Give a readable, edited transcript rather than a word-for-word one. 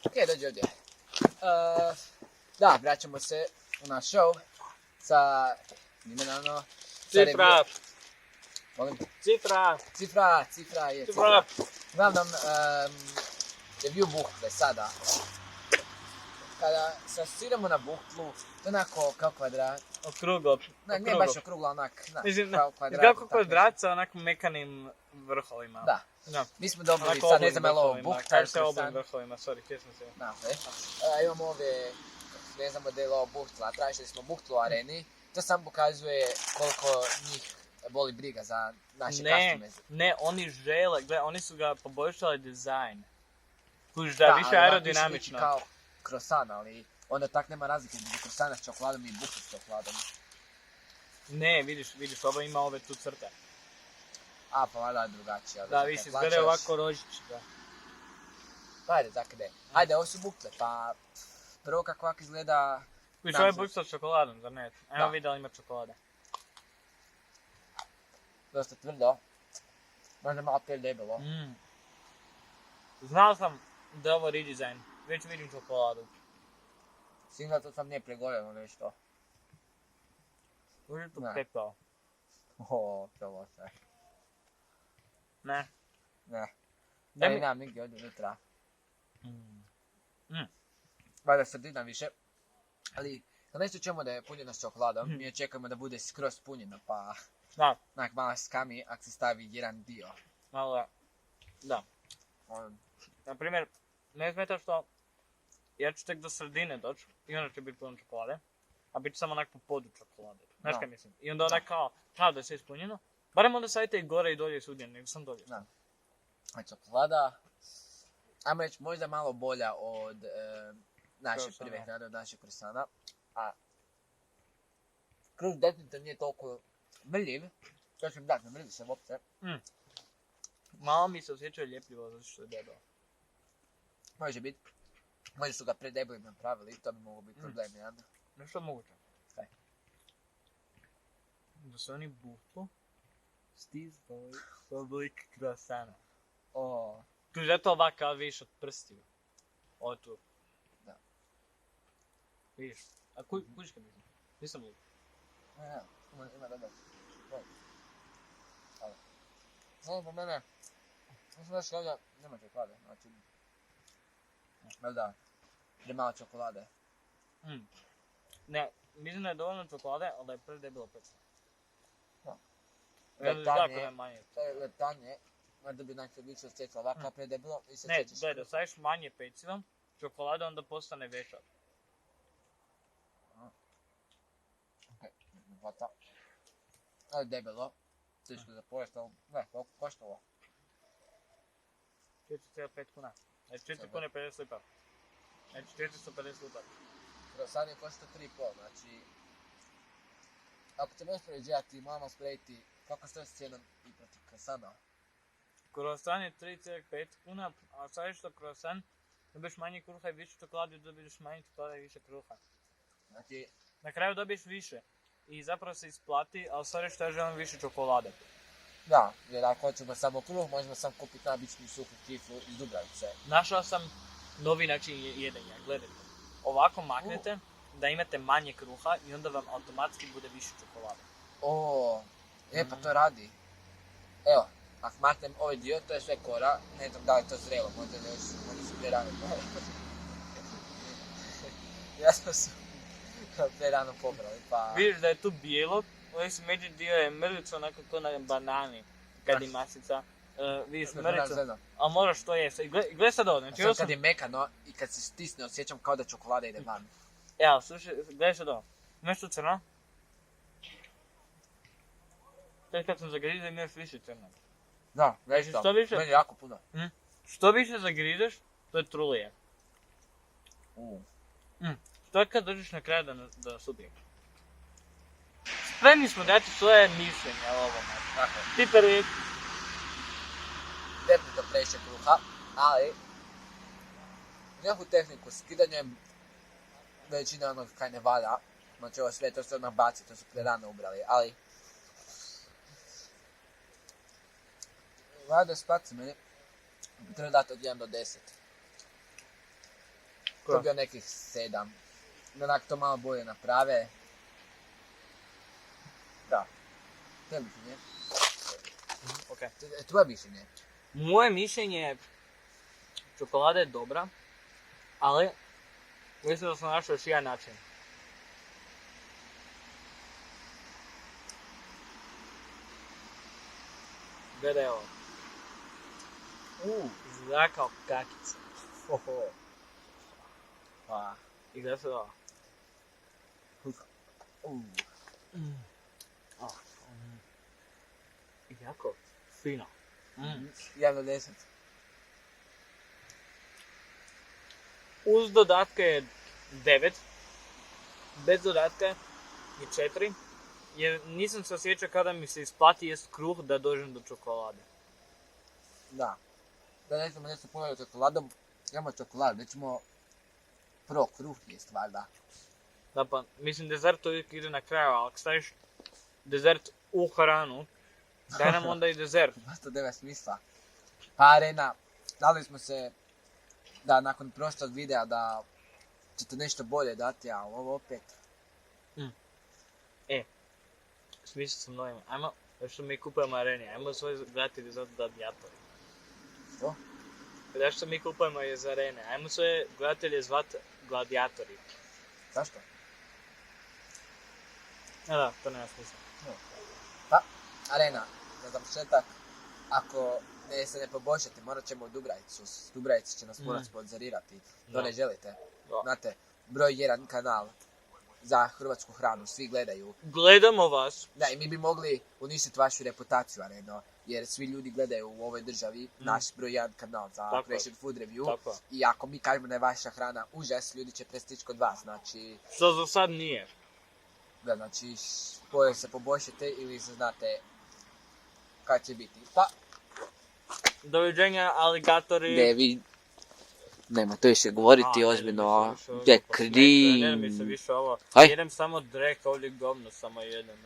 Dođi ovdje. Da, vraćamo se u naš show sa imenano... Cifra! Molim? Cifra! Cifra je cifra. Uglavnom, review Buhtle sada. Kada se asociramo na Buhtlu, to onako kao kvadrat. Okruglo. Ne baš okruglo, onak, kao kvadrat. Kako kvadrat sa onako mekanim vrhovima. Da. Mi smo dobili, sad ne znam je li ovo Buhtel. Kaže se oblim vrhovima, sorry, tjesno se. Imamo ove, ne znamo da je ovo Buhtla, tražili smo Buhtlu u areni. To samo pokazuje koliko njih boli briga za naše customize. Ne, oni žele, gledaj, oni su ga poboljšali dizajn. Kužiš da je više aerodinamično. Kao croissant, ali onda tak nema razlike između croissanta s čokoladom i Buhtlu s čokoladom. Ne, vidiš, ovo ima ove tu crte. A, pa valjda je drugačije. Da, vidiš, izgledaju ovako rožić, da. Pa ajde, zakaj. Ajde, ovo su Buhtle, pa prvo kako ovako izgleda... Viš, ovo je Buhtle s čokoladom, zar ne? Evo vidi da li ima čokolade. Dosta tvrdo. Možda malo predebelo. Znao sam da je ovo redesign. Već vidim čokoladu. Sigurno to sam nije pregorjeno nešto. Uđe tu pepeo. To loše. Ne. Da mi nemam nigdje ovdje unutra. Valjda sredina više. Ali, kad nešto ćemo da je punjeno s čokoladom, mi očekujemo da bude skroz punjeno, pa... Da. Onak malo skami ako se stavi jedan dio. Malo, da. Naprimjer, ne smeta što ja ću tek do sredine doći i onda će biti puno čokolade, a bit će samo onak po podu čokolade. Znaš kaj mislim? I onda onak kao da je sve ispunjeno. Barem onda savite i gore i dolje sudjen, nego sam dolje. Da. A čokolada, ajmo reći, možda malo bolja od naše prve hrane, od našeg croissanta. A kruh definitivno nije toliko mrljiv. To ću mi dati, ne mrljiv sam uopće. Malo mi se osjećaju ljepljivo zato što je debelo. Može biti. Možda su ga predebelim napravili, to bi moglo biti problem, jedan. Nešto moguće. Kaj? Da su oni Buhtlu stizali oblik croissana. Tu je to ovakav više od prstiju. Ovo tu. Da. Vidiš? A kužiš kaj mislim? Nisam lud. Ne, ima dobro. Ovo po mene, mislim da što ovdje nema čokolade, znači... Da, premalo čokolade. Ne, mislim da je dovoljno čokolade, ali da je predebilo pecno. Letanje, da bi nekako više osjećalo ovako predebilo i se osjećaš... Ne, da staviš manje peciva, čokolada onda postane veća. Ne hvata. Ovo je debelo, teško za pojest, ali ne, koliko košta ovo? 4,5 kuna. Znači 4 kune 50 lipa. Znači 450 lipa. Croissant je košta 3,5, znači... Ako ćemo uspoređivati, moramo usporediti kako stoji s cijenom i protiv croissanta. Croissant je 3,5 kuna, a sad što croissant dobiješ manje kruha i više čokolade, dobiješ manje čokolade i više kruha. Znači... Na kraju dobiješ više. I zapravo se isplati, ali sad što ja želim više čokolade. Da, jer ako hoćemo samo kruh, možemo sam kupiti nabičnu suhu kiflu iz Dubravice. Našao sam novi način jedenja, gledajte. Ovako maknete da imate manje kruha i onda vam automatski bude više čokolade. Pa to radi. Evo, ako maknem ovaj dio, to je sve kora, ne znam da li je to zrelo, možda su prerano Jasno su prerano pobrali, pa... Vidiš da je tu bijelo, ovaj se među dio je mrvica onako ko na banani, kad je masica. Vidiš mrvicu, ali moraš to jesti. Gledaj sad ovo, znači sad kad je mekano i kad se stisne, osjećam kao da čokolada ide van. Evo, slušaj, gledaj sad ovo. Imaš tu crno? Tek kad sam zagrizao imaš više crno. Da, već to, meni jako puno. Što više zagrizeš, to je trulije. To je kad držiš na kraju da subije. Spremni smo dati svoje mišljenje o ovome. Ti prvi. Definitivno previše kruha, ali neku tehniku s skidanjem većina onog kaj ne valja. Znači ovo sve, to se odmah baci, to su prerano ubrali, ali... Vlada spaci meni, treba dati od 1 do 10. To bi bio nekih 7. Onak to malo bolje naprave. Da. To je mišljenje. Ok. Tvoje mišljenje? Moje mišljenje je, čokolada je dobra, ali mislim da sam našao još jedan način. Gledaj ovo. Izgleda kao kakica. Pa. I gledaj se ovo. Jako fino. Jedan od 10. Uz dodatke je 9. Bez dodatka je 4. Jer nisam se osjećao kada mi se isplati jest kruh da dođem do čokolade. Da. Da nećemo nešto puno čokoladom, imamo čokoladu, nećemo prvo kruh jest valjda. Da pa, mislim dezert uvijek ide na kraju, ali ako staviš dezert u hranu, daj nam onda i dezert. To nema smisla. Pa Arena, dali smo se da nakon prošlog videa da ćete nešto bolje dati, a ovo opet. Smislio sam novima, ajmo, što mi kupujemo Areni, ajmo svoj gledatelji za gladijatori. Što? Da što mi kupujemo iz Arene, ajmo svoje gledatelje zvat gladijatori. Zašto? Da, to nema smisla. Pa, Arena, za završetak, ako se ne poboljšate, morat ćemo u Dubravicu. Dubravica će nas morat sponzorirati. To ne želite. Da. Znate, broj 1 kanal za hrvatsku hranu, svi gledaju. Gledamo vas. Da, i mi bi mogli uništiti vašu reputaciju, Areno, jer svi ljudi gledaju u ovoj državi naš broj 1 kanal za Creation Food Review. Tako. I ako mi kažemo da je vaša hrana užas, ljudi će prestići kod vas, znači... Što za sad nije. Da, znači, bolje se poboljšate ili se znate kad će biti. Pa, Doviđenja, aligatori. ne, vi... Nema to više govoriti ozbiljno, je Ne mi se više ovo. Aj. Jedem samo drek, ovdje govno samo jedem.